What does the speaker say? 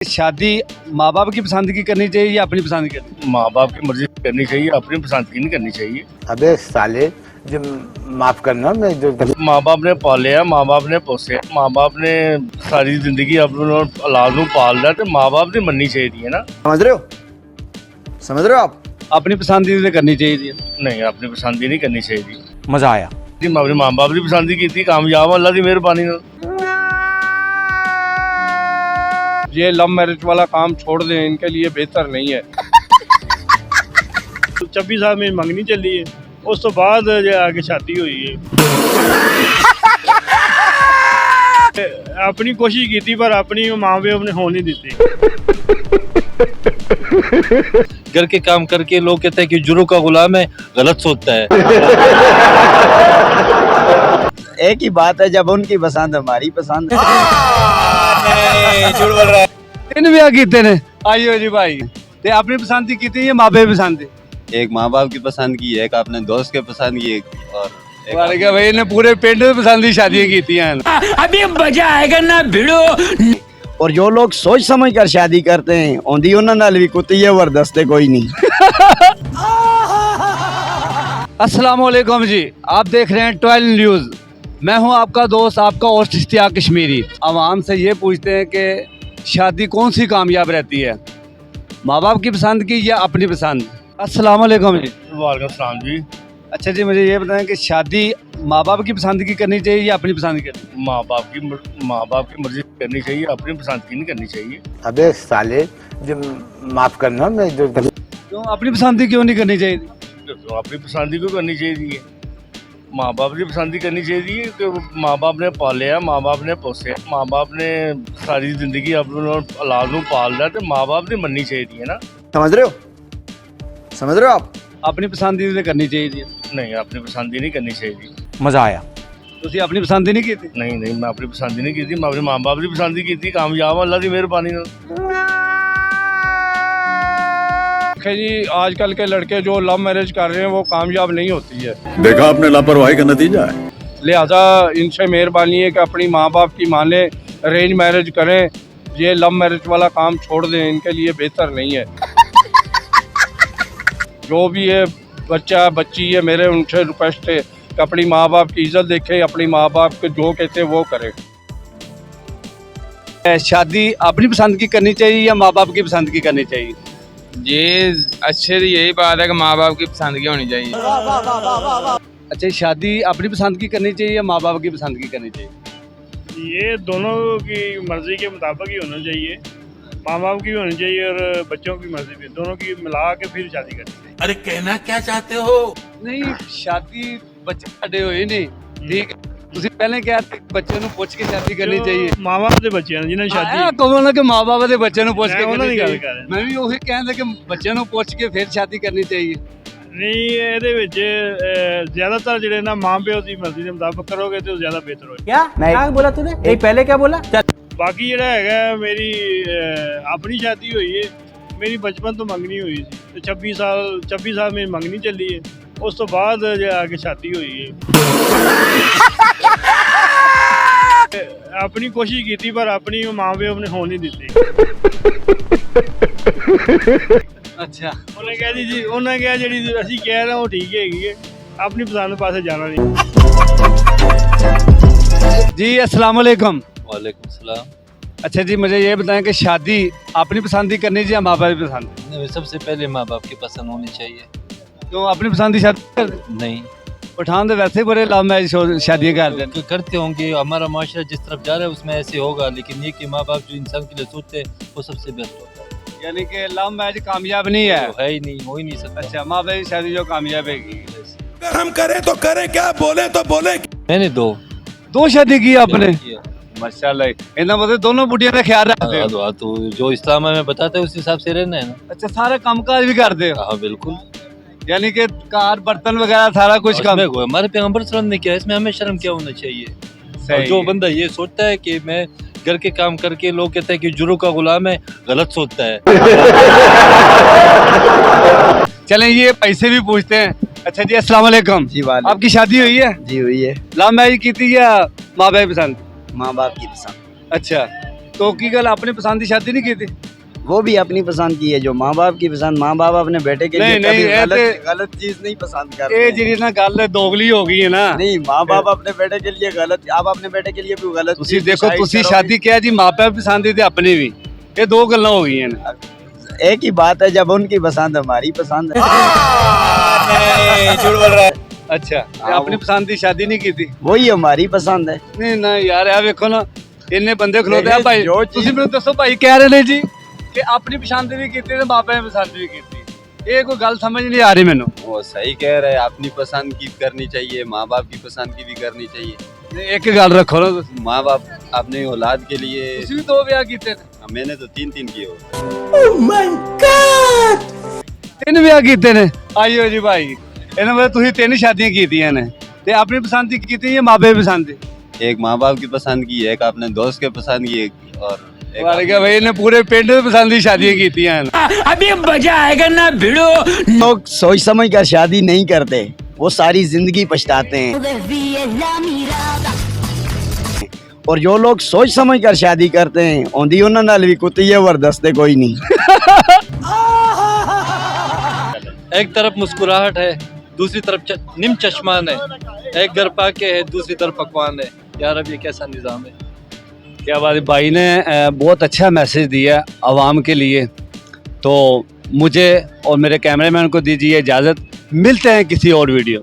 शादी माँ बाप की पसंद की करनी चाहिए या अपनी पसंद की करनी? माँ बाप की मर्जी करनी चाहिए, अपनी पसंद की नहीं करनी चाहिए। अबे साले जो माफ करना मैं जो माँ बाप ने पाले है, माँ बाप ने पोसे है, माँ बाप ने सारी जिंदगी अपने औलाद नूं पाल लिया, तो माँ बाप की मननी चाहिए ना। समझ रहे हो आप। अपनी पसंद की करनी चाहिए। नहीं, अपनी पसंद ही नहीं करनी चाहिए। मजा आया। जी, मैं अपने माँ बाप की पसंद ही की, कामयाब अल्लाह की मेहरबानी नाल। ये लव मैरिज वाला काम छोड़ दें, इनके लिए बेहतर नहीं है। 26 साल में मंगनी चली है, उस तो बाद जो आगे शादी हुई है। अपनी कोशिश की थी पर अपनी माँ बाप ने होने नहीं दी। घर के काम करके लोग कहते हैं कि जुर्म का गुलाम है, गलत सोचता है। एक ही बात है, जब उनकी पसंद हमारी पसंद इन ब्याह कीते ने आइयो जी भाई, ते अपनी पसंद की कीती या माँ बाप की पसंद की? एक माँ बाप की पसंद की, एक अपने दोस्त के पसंद की, और एक मार के भाई ने पूरे पिंड में पसंद की शादियां की हैं। अभी मजा आएगा ना भिड़ो। और जो लोग सोच समझ कर शादी करते हैं ओंदी उन्होंने नाल भी कुत्ती है, वरदस्ते कोई नहीं। अस्सलाम वालेकुम जी, आप देख रहे हैं 12 न्यूज़। मैं हूं आपका दोस्त, आपका होस्ट इश्तियाक कश्मीरी। आवाम से ये पूछते हैं कि शादी कौन सी कामयाब रहती है, माँ बाप की पसंद की या अपनी पसंद? अस्सलाम वालेकुम जी। वालेकुम सलाम जी। अच्छा जी, मुझे ये बताएं कि शादी माँ बाप की पसंद की करनी चाहिए या अपनी पसंद की करनी? माँ बाप की मर्जी करनी चाहिए, अपनी पसंद की नहीं करनी चाहिए। अबे साले जो माफ करना मैं जो क्यों अपनी पसंद की क्यों नहीं करनी चाहिए? तो अपनी पसंद ही को करनी चाहिए। माँ बाप की पसंद ही करनी चाहिए कि माँ बाप ने पाले है, माँ बाप ने पोसे है, माँ बाप ने सारी जिंदगी अपने औलाद नूं पाल लिया, तो माँ बाप की मननी चाहिए ना। समझ रहे हो आप। अपनी पसंद की करनी चाहिए। नहीं, अपनी पसंद ही नहीं करनी चाहिए। मजा आया। ਤੁਸੀਂ ਆਪਣੀ ਪਸੰਦ ही नहीं की थी? नहीं, मैं अपनी पसंद ही नहीं की, मैं अपने माँ बाप की पसंद ही की, कामयाब अल्लाह की मेहरबानी नाल। देखिए जी, आजकल के लड़के जो लव मैरिज कर रहे हैं वो कामयाब नहीं होती है। देखा आपने लापरवाही का नतीजा है। लिहाजा इनसे मेहरबानी है कि अपनी माँ बाप की माने, अरेंज मैरिज करें। ये लव मैरिज वाला काम छोड़ दें, इनके लिए बेहतर नहीं है। जो भी है बच्चा बच्ची है, मेरे उनसे रिक्वेस्ट है कि अपनी माँ बाप की इज्जत देखें, अपनी माँ बाप के जो कहते हैं वो करें। शादी अपनी पसंद की करनी चाहिए या माँ बाप की पसंद की करनी चाहिए? ये अच्छे की यही बात है कि माँ बाप की पसंद की होनी चाहिए। अच्छा, शादी अपनी पसंद की करनी चाहिए या माँ बाप की पसंद की करनी चाहिए? ये दोनों की मर्जी के मुताबिक ही होना चाहिए, माँ बाप की भी होनी चाहिए और बच्चों की मर्जी भी, दोनों की मिला के फिर शादी करनी चाहिए। अरे कहना क्या चाहते हो? नहीं, शादी बच्चे साडे होए नहीं, ठीक है। ਤੁਸੀਂ ਪਹਿਲੇ ਕਿਹਾ ਕਿ ਬੱਚੇ ਨੂੰ ਪੁੱਛ ਕੇ ਸ਼ਾਦੀ ਕਰਨੀ ਚਾਹੀਏ। माँ बाप के बच्चे जिन्हें शादी ਹਾਂ, ਕਹੋ ਨਾ ਕਿ ਮਾਂ ਬਾਪ ਦੇ ਬੱਚੇ ਨੂੰ ਪੁੱਛ ਕੇ ਮੈਂ ਉਹਨਾਂ ਕਰਨੀ ਦੀ ਗੱਲ ਚਾਹੀਏ। ਕਰ ਰਿਹਾ। ਮੈਂ ਵੀ ਉਹੀ ਕਹਿੰਦਾ ਕਿ ਬੱਚੇ ਨੂੰ ਪੁੱਛ ਕੇ ਫਿਰ ਸ਼ਾਦੀ ਕਰਨੀ ਚਾਹੀਏ। नहीं, ਇਹਦੇ ਵਿੱਚ ਜ਼ਿਆਦਾਤਰ ਜਿਹੜੇ ਨਾ ਮਾਂ ਪਿਓ ਦੀ ਮਰਜ਼ੀ ਦੇ ਮੁਤਾਬਕ ਕਰੋਗੇ ਤੇ ਉਹ ਜ਼ਿਆਦਾ ਬਿਹਤਰ ਹੋਏ। क्या बोला तूने? नहीं पहले क्या बोला? ਬਾਕੀ ਜਿਹੜਾ ਹੈਗਾ ਮੇਰੀ ਆਪਣੀ ਸ਼ਾਦੀ ਹੋਈ ਹੈ, ਮੇਰੀ ਬਚਪਨ ਤੋਂ ਮੰਗਣੀ ਹੋਈ ਸੀ ਤੇ 26 ਸਾਲ ਮੇਰੀ ਮੰਗਣੀ ਚੱਲੀ ਹੈ, ਉਸ ਤੋਂ ਬਾਅਦ ਜੇ ਆ ਕੇ ਸ਼ਾਦੀ ਹੋਈ ਹੈ। ਆਪਣੀ ਕੋਸ਼ਿਸ਼ ਕੀਤੀ ਪਰ ਆਪਣੀ ਮਾਂ ਪਿਓ ਨੇ ਹੋਣ ਨਹੀਂ ਦਿੱਤੀ। ਅੱਛਾ, ਉਹਨੇ ਕਿਹਾ ਜੀ ਉਹਨਾਂ ਕਿਹਾ ਜਿਹੜੀ ਅਸੀਂ ਕਹਿ ਰਹੇ ਉਹ ਠੀਕ ਹੈਗੀ ਹੈ, ਆਪਣੀ ਪਸੰਦ ਪਾਸੇ ਜਾਣਾ ਨਹੀਂ। जी अस्सलाम वालेकुम। वालेकुम सलाम। अच्छा जी, मुझे ये बताएं कि शादी अपनी पसंद की करनी चाहिए या माँ बाप की पसंद? नहीं, सबसे पहले माँ बाप की पसंद होनी चाहिए। क्यों अपनी पसंद की शादी कर दे? नहीं पठान तो वैसे ही बड़े लव मैरिज शादियाँ करते हैं। करते होंगे, हमारा माशरा जिस तरफ जा रहा है उसमें ऐसे होगा, लेकिन ये कि माँ बाप जो इंसान के लिए सोचते हैं वो सबसे बेस्ट होता है। यानी कि लव मैरिज कामयाब नहीं है। वो है ही नहीं, हो ही नहीं सकता। अच्छा, माँ बाप की शादी जो कामयाब है। अगर हम करें तो करें क्या, बोले तो बोले। मैंने दो शादी की आपने? किया। माशाल्लाह, इतना मतलब दोनों बुढ़िया का ख्याल रखते हो। हाँ, तो जो इस्लाम में बताता है उस हिसाब से रहना है ना। अच्छा, सारे काम काज भी करते हो? हाँ बिल्कुल। यानी कि कार बर्तन वगैरह सारा कुछ काम? हमारे पैगंबर सल्लल्लाहु अलैहि वसल्लम ने किया, इसमें हमें शर्म क्या होना चाहिए? और जो बंदा ये सोचता है कि मैं घर के काम करके, लोग कहते हैं कि जुर्म का गुलाम है, गलत सोचता है। चलें, ये पैसे भी पूछते हैं। अच्छा जी, अस्सलाम वालेकुम। जी वाले आपकी शादी हुई है? जी हुई है। लव मैरिज की थी या माँ बाप की पसंद? माँ बाप की पसंद। अच्छा, तो की गल अपनी पसंद की शादी नहीं की थी? वो भी अपनी पसंद की है, जो माँ बाप की पसंद, माँ बाप अपने बेटे के लिए नहीं, कभी ये गलत चीज नहीं पसंद करते। ये जी ना गल दोगली हो गई है ना। नहीं, माँ बाप अपने बेटे के लिए गलत, आप अपने बेटे के लिए भी गलत ਤੁਸੀਂ चीज देखो decide ਤੁਸੀਂ करोगे। शादी किया जी माँ बाप पसंद थी अपनी भी, ये दो गल्लां हो गई हैं। एक ही बात है, जब उनकी पसंद हमारी पसंद है। अच्छा ते अपनी पसंद की शादी नहीं की थी? वही हमारी पसंद है। नहीं ना यार आ वेखो ना इन्ने बंदे खलोते हैं भाई, जो चीज- ਤੁਸੀਂ ਮੈਨੂੰ ਦੱਸੋ ਭਾਈ कह रहे ने जी कि अपनी पसंद भी की ते माँ बाप ने पसंद भी की थी, ये कोई गल समझ नहीं आ रही मैनू। वो सही कह रहे हैं, अपनी पसंद की करनी चाहिए, माँ बाप की पसंद की भी करनी चाहिए। एक गल रखो ना तुसीं, माँ बाप अपने औलाद के लिए, ਤੁਸੀਂ ਵੀ ਦੋ ਵਿਆਹ ਕੀਤੇ ਨੇ? मैंने तो 3 किए हो। ਤਿੰਨ ਵਿਆਹ ਕੀਤੇ ਨੇ? ਆਇਓ ਜੀ ਭਾਈ, ਇਹਨਾਂ ਮਤਲਬ ਤੁਸੀਂ ਤਿੰਨ ਸ਼ਾਦੀਆਂ ਕੀਤੀਆਂ ਨੇ ਤੇ ਆਪਣੀ ਪਸੰਦ ਦੀ ਕੀਤੀ ਜਾਂ ਮਾਪੇ ਪਸੰਦ ਦੀ? एक माँ बाप की पसंद की, एक अपने दोस्त के पसंद की, और एक ਵਾਰ ਗਿਆ ਭਾਈ ਇਹਨੇ ਪੂਰੇ ਪਿੰਡ ਦੇ ਪਸੰਦ ਦੀ ਸ਼ਾਦੀਆਂ ਕੀਤੀਆਂ ਹਨ। अभी मजा आएगा ना भिड़ो। लोग सोच समझ कर शादी नहीं करते, वो सारी जिंदगी पछताते हैं। और जो लोग सोच समझ कर शादी करते हैं औंधी उन्हां नाल भी कुत्ती है, वरदस्ते कोई नहीं। एक तरफ मुस्कुराहट है, दूसरी तरफ निम चश्मान है, एक घर पाके है, दूसरी तरफ पकवान है। यार अब ये कैसा निज़ाम है? क्या बात है, भाई ने बहुत अच्छा मैसेज दिया आवाम के लिए। तो मुझे और मेरे कैमरामैन को दीजिए इजाज़त, मिलते हैं किसी और वीडियो।